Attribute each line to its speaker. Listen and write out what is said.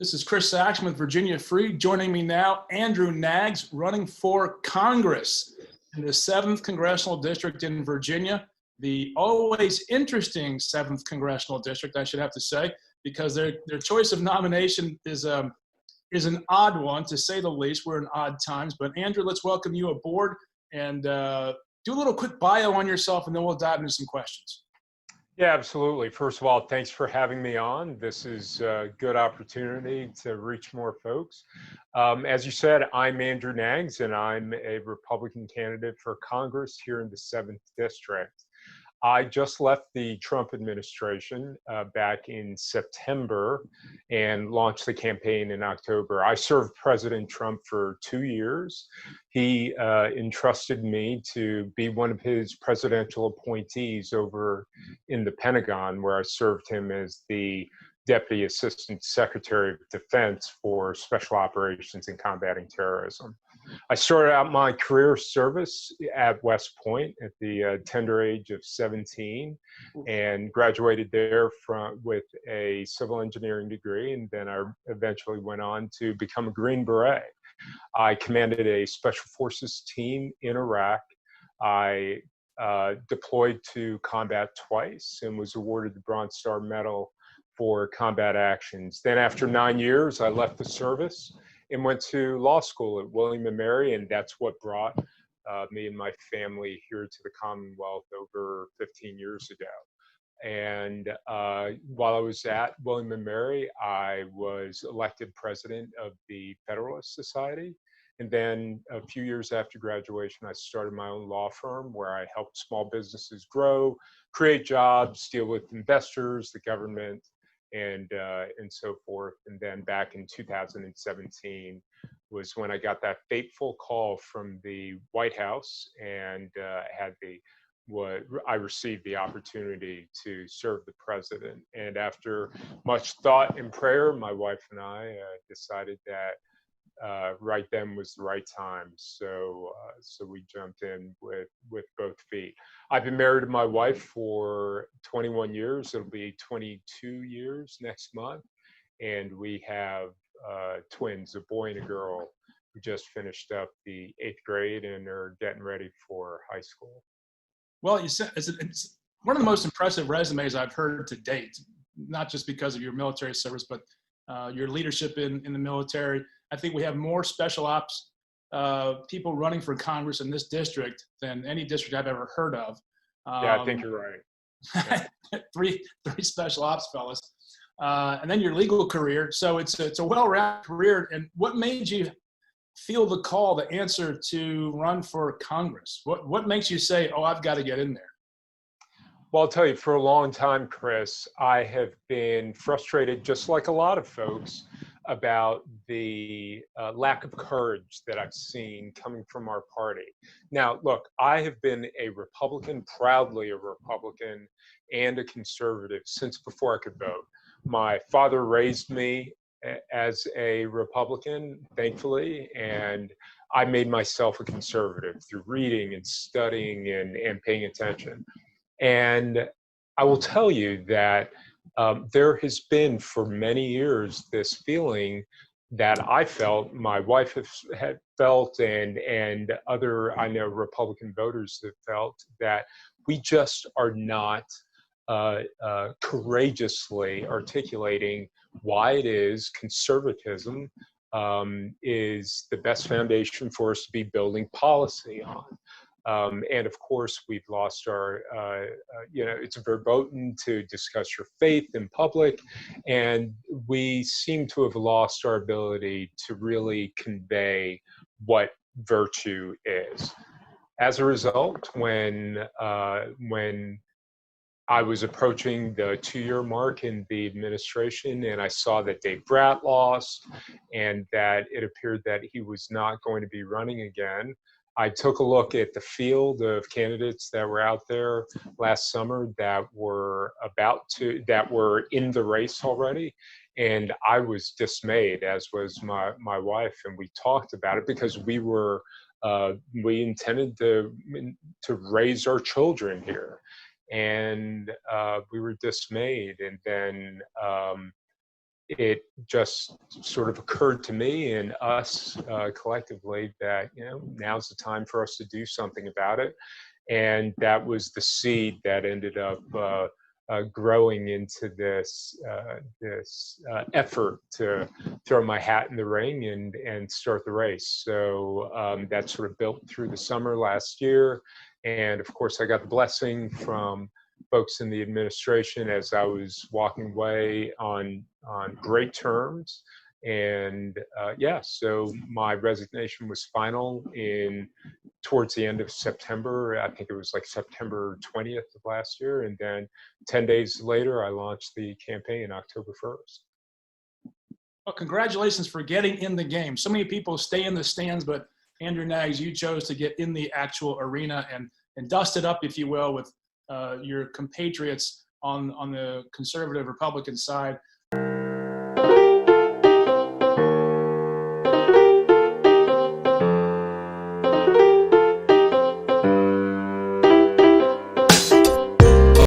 Speaker 1: This is Chris Saxon with Virginia Free. Joining me now, Andrew Knaggs, running for Congress in the 7th Congressional District in Virginia. The always interesting 7th Congressional District, I should have to say, because their choice of nomination is an odd one, to say the least. We're in odd times. But Andrew, let's welcome you aboard and do a little quick bio on yourself, and then we'll dive into some questions.
Speaker 2: Yeah, absolutely. First of all, thanks for having me on. This is a good opportunity to reach more folks. As you said, I'm Andrew Knaggs, and I'm a Republican candidate for Congress here in the 7th District. I just left the Trump administration back in September and launched the campaign in October. I served President Trump for 2 years. He entrusted me to be one of his presidential appointees over in the Pentagon, where I served him as the Deputy Assistant Secretary of Defense for Special Operations and Combating Terrorism. I started out my career service at West Point at the tender age of 17 and graduated there with a civil engineering degree, and then I eventually went on to become a Green Beret. I commanded a Special Forces team in Iraq. I deployed to combat twice and was awarded the Bronze Star Medal for combat actions. Then after 9 years, I left the service and went to law school at William & Mary, and that's what brought me and my family here to the Commonwealth over 15 years ago. And while I was at William & Mary, I was elected president of the Federalist Society. And then a few years after graduation, I started my own law firm where I helped small businesses grow, create jobs, deal with investors, the government, and so forth. And then back in 2017 was when I got that fateful call from the White House and I received the opportunity to serve the president. And after much thought and prayer, my wife and I decided that right then was the right time. So we jumped in with both feet. I've been married to my wife for 21 years. It'll be 22 years next month. And we have twins, a boy and a girl, who just finished up the 8th grade and are getting ready for high school.
Speaker 1: Well, you said it's one of the most impressive resumes I've heard to date, not just because of your military service, but your leadership in the military. I think we have more special ops people running for Congress in this district than any district I've ever heard of.
Speaker 2: Yeah, I think you're right.
Speaker 1: Yeah. three special ops fellas. And then your legal career. So it's a well-rounded career. And what made you feel the call, the answer to run for Congress? What makes you say, oh, I've got to get in there?
Speaker 2: Well, I'll tell you, for a long time, Chris, I have been frustrated, just like a lot of folks, about the lack of courage that I've seen coming from our party. Now, look, I have been a Republican, proudly a Republican, and a conservative since before I could vote. My father raised me as a Republican, thankfully, and I made myself a conservative through reading and studying and paying attention. And I will tell you that there has been for many years this feeling that I felt, my wife had felt, and other, I know, Republican voters have felt, that we just are not courageously articulating why it is conservatism is the best foundation for us to be building policy on. And of course, we've lost our, it's verboten to discuss your faith in public, and we seem to have lost our ability to really convey what virtue is. As a result, when I was approaching the 2-year mark in the administration, and I saw that Dave Brat lost and that it appeared that he was not going to be running again, I took a look at the field of candidates that were out there last summer that were in the race already. And I was dismayed, as was my wife, and we talked about it because we intended to raise our children here. And we were dismayed. And then it just sort of occurred to me and us collectively that, now's the time for us to do something about it. And that was the seed that ended up growing into this effort to throw my hat in the ring and start the race. So that sort of built through the summer last year. And of course, I got the blessing from folks in the administration as I was walking away on great terms. And so my resignation was final towards the end of September. I think it was like September 20th of last year. And then 10 days later, I launched the campaign October 1st.
Speaker 1: Well, congratulations for getting in the game. So many people stay in the stands, but Andrew Knaggs, you chose to get in the actual arena and dust it up, if you will, with your compatriots on the conservative Republican side.